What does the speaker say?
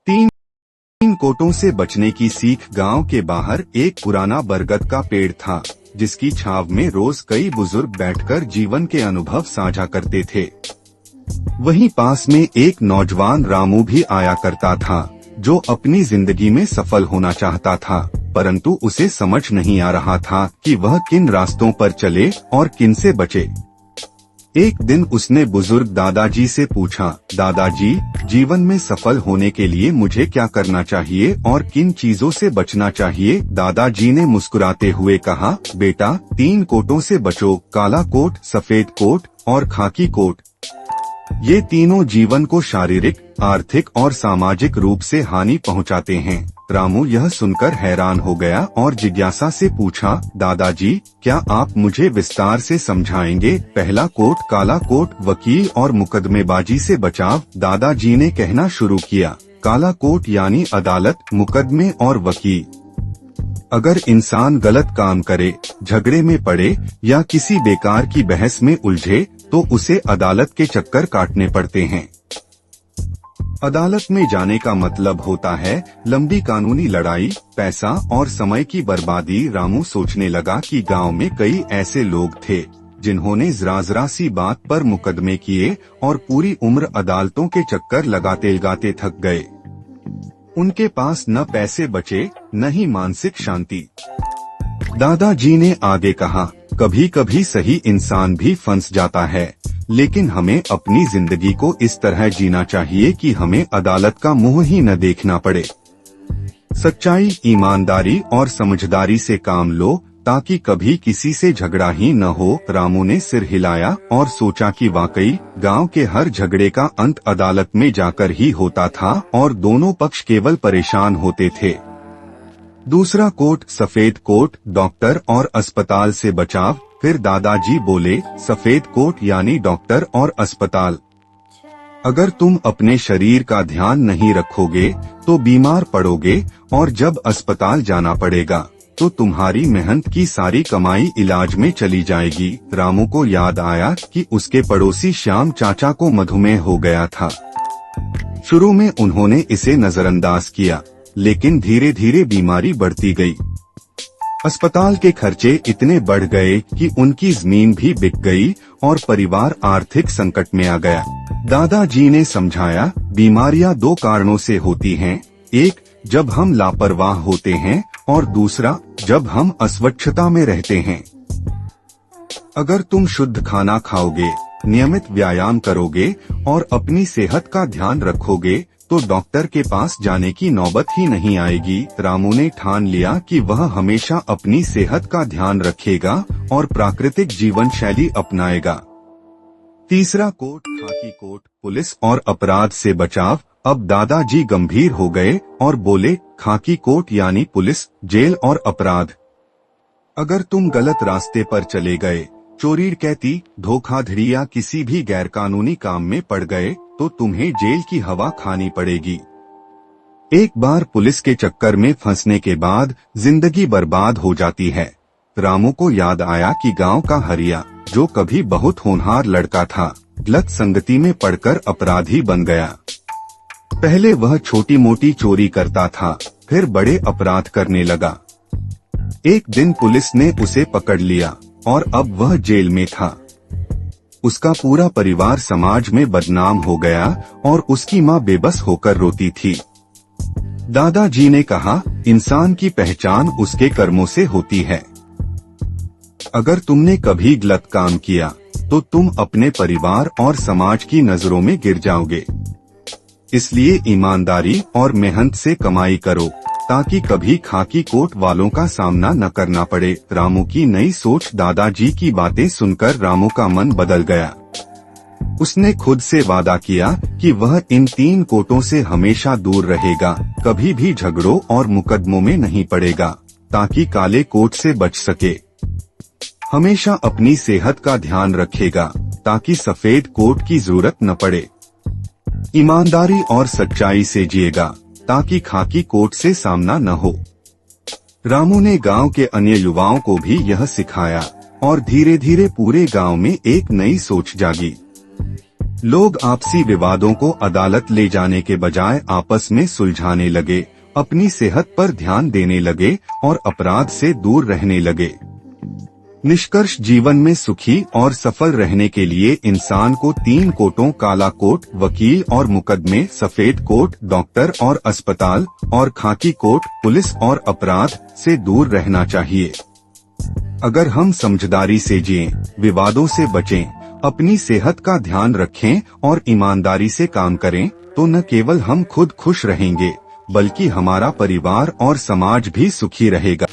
तीन कोटों से बचने की सीख। गांव के बाहर एक पुराना बरगद का पेड़ था, जिसकी छांव में रोज कई बुजुर्ग बैठकर जीवन के अनुभव साझा करते थे। वहीं पास में एक नौजवान रामू भी आया करता था, जो अपनी जिंदगी में सफल होना चाहता था, परंतु उसे समझ नहीं आ रहा था कि वह किन रास्तों पर चले और किन से बचे। एक दिन उसने बुजुर्ग दादाजी से पूछा, दादाजी, जीवन में सफल होने के लिए मुझे क्या करना चाहिए और किन चीजों से बचना चाहिए? दादाजी ने मुस्कुराते हुए कहा, बेटा, 3 कोटों से बचो, काला कोट, सफेद कोट और खाकी कोट। ये तीनों जीवन को शारीरिक, आर्थिक और सामाजिक रूप से हानि पहुंचाते हैं। रामू यह सुनकर हैरान हो गया और जिज्ञासा से पूछा, दादाजी, क्या आप मुझे विस्तार से समझाएंगे? पहला कोट, काला कोट, वकील और मुकदमेबाजी से बचाव। दादाजी ने कहना शुरू किया, काला कोट यानी अदालत, मुकदमे और वकील। अगर इंसान गलत काम करे, झगड़े में पड़े या किसी बेकार की बहस में उलझे तो उसे अदालत के चक्कर काटने पड़ते हैं। अदालत में जाने का मतलब होता है लंबी कानूनी लड़ाई, पैसा और समय की बर्बादी। रामू सोचने लगा कि गांव में कई ऐसे लोग थे जिन्होंने जरा सी बात पर मुकदमे किए और पूरी उम्र अदालतों के चक्कर लगाते थक गए। उनके पास न पैसे बचे, न ही मानसिक शांति। दादाजी ने आगे कहा, कभी कभी सही इंसान भी फंस जाता है, लेकिन हमें अपनी जिंदगी को इस तरह जीना चाहिए कि हमें अदालत का मुंह ही न देखना पड़े। सच्चाई, ईमानदारी और समझदारी से काम लो, ताकि कभी किसी से झगड़ा ही न हो। रामू ने सिर हिलाया और सोचा कि वाकई गांव के हर झगड़े का अंत अदालत में जाकर ही होता था और दोनों पक्ष केवल परेशान होते थे। दूसरा कोट, सफेद कोट, डॉक्टर और अस्पताल से बचाव। फिर दादाजी बोले, सफेद कोट यानी डॉक्टर और अस्पताल। अगर तुम अपने शरीर का ध्यान नहीं रखोगे तो बीमार पड़ोगे और जब अस्पताल जाना पड़ेगा तो तुम्हारी मेहनत की सारी कमाई इलाज में चली जाएगी। रामू को याद आया कि उसके पड़ोसी श्याम चाचा को मधुमेह हो गया था। शुरू में उन्होंने इसे नजरअंदाज किया, लेकिन धीरे धीरे बीमारी बढ़ती गई। अस्पताल के खर्चे इतने बढ़ गए कि उनकी जमीन भी बिक गई और परिवार आर्थिक संकट में आ गया। दादाजी ने समझाया, बीमारियां 2 कारणों से होती हैं, एक जब हम लापरवाह होते हैं और दूसरा जब हम अस्वच्छता में रहते हैं। अगर तुम शुद्ध खाना खाओगे, नियमित व्यायाम करोगे और अपनी सेहत का ध्यान रखोगे तो डॉक्टर के पास जाने की नौबत ही नहीं आएगी। रामू ने ठान लिया कि वह हमेशा अपनी सेहत का ध्यान रखेगा और प्राकृतिक जीवन शैली अपनाएगा। तीसरा कोट, खाकी कोट, पुलिस और अपराध से बचाव। अब दादाजी गंभीर हो गए और बोले, खाकी कोट यानी पुलिस, जेल और अपराध। अगर तुम गलत रास्ते पर चले गए, चोरी डकैती, धोखाधड़ी या किसी भी गैरकानूनी काम में पड़ गए तो तुम्हें जेल की हवा खानी पड़ेगी। एक बार पुलिस के चक्कर में फंसने के बाद जिंदगी बर्बाद हो जाती है। रामू को याद आया कि गांव का हरिया, जो कभी बहुत होनहार लड़का था, गलत संगति में पड़कर अपराधी बन गया। पहले वह छोटी मोटी चोरी करता था, फिर बड़े अपराध करने लगा। एक दिन पुलिस ने उसे पकड़ लिया और अब वह जेल में था। उसका पूरा परिवार समाज में बदनाम हो गया और उसकी माँ बेबस होकर रोती थी। दादाजी ने कहा, इंसान की पहचान उसके कर्मों से होती है। अगर तुमने कभी गलत काम किया तो तुम अपने परिवार और समाज की नजरों में गिर जाओगे। इसलिए ईमानदारी और मेहनत से कमाई करो, ताकि कभी खाकी कोट वालों का सामना न करना पड़े। रामू की नई सोच। दादाजी की बातें सुनकर रामू का मन बदल गया। उसने खुद से वादा किया कि वह इन 3 कोटों से हमेशा दूर रहेगा, कभी भी झगड़ों और मुकदमों में नहीं पड़ेगा, ताकि काले कोट से बच सके। हमेशा अपनी सेहत का ध्यान रखेगा, ताकि सफेद कोट की जरूरत न पड़े। ईमानदारी और सच्चाई से जिएगा, ताकि खाकी कोट से सामना न हो। रामू ने गांव के अन्य युवाओं को भी यह सिखाया और धीरे धीरे पूरे गांव में एक नई सोच जागी। लोग आपसी विवादों को अदालत ले जाने के बजाय आपस में सुलझाने लगे, अपनी सेहत पर ध्यान देने लगे और अपराध से दूर रहने लगे। निष्कर्ष, जीवन में सुखी और सफल रहने के लिए इंसान को 3 कोटों काला कोट वकील और मुकदमे, सफेद कोट डॉक्टर और अस्पताल और खाकी कोट पुलिस और अपराध से दूर रहना चाहिए। अगर हम समझदारी से जिएं, विवादों से बचें, अपनी सेहत का ध्यान रखें और ईमानदारी से काम करें, तो न केवल हम खुद खुश रहेंगे बल्कि हमारा परिवार और समाज भी सुखी रहेगा।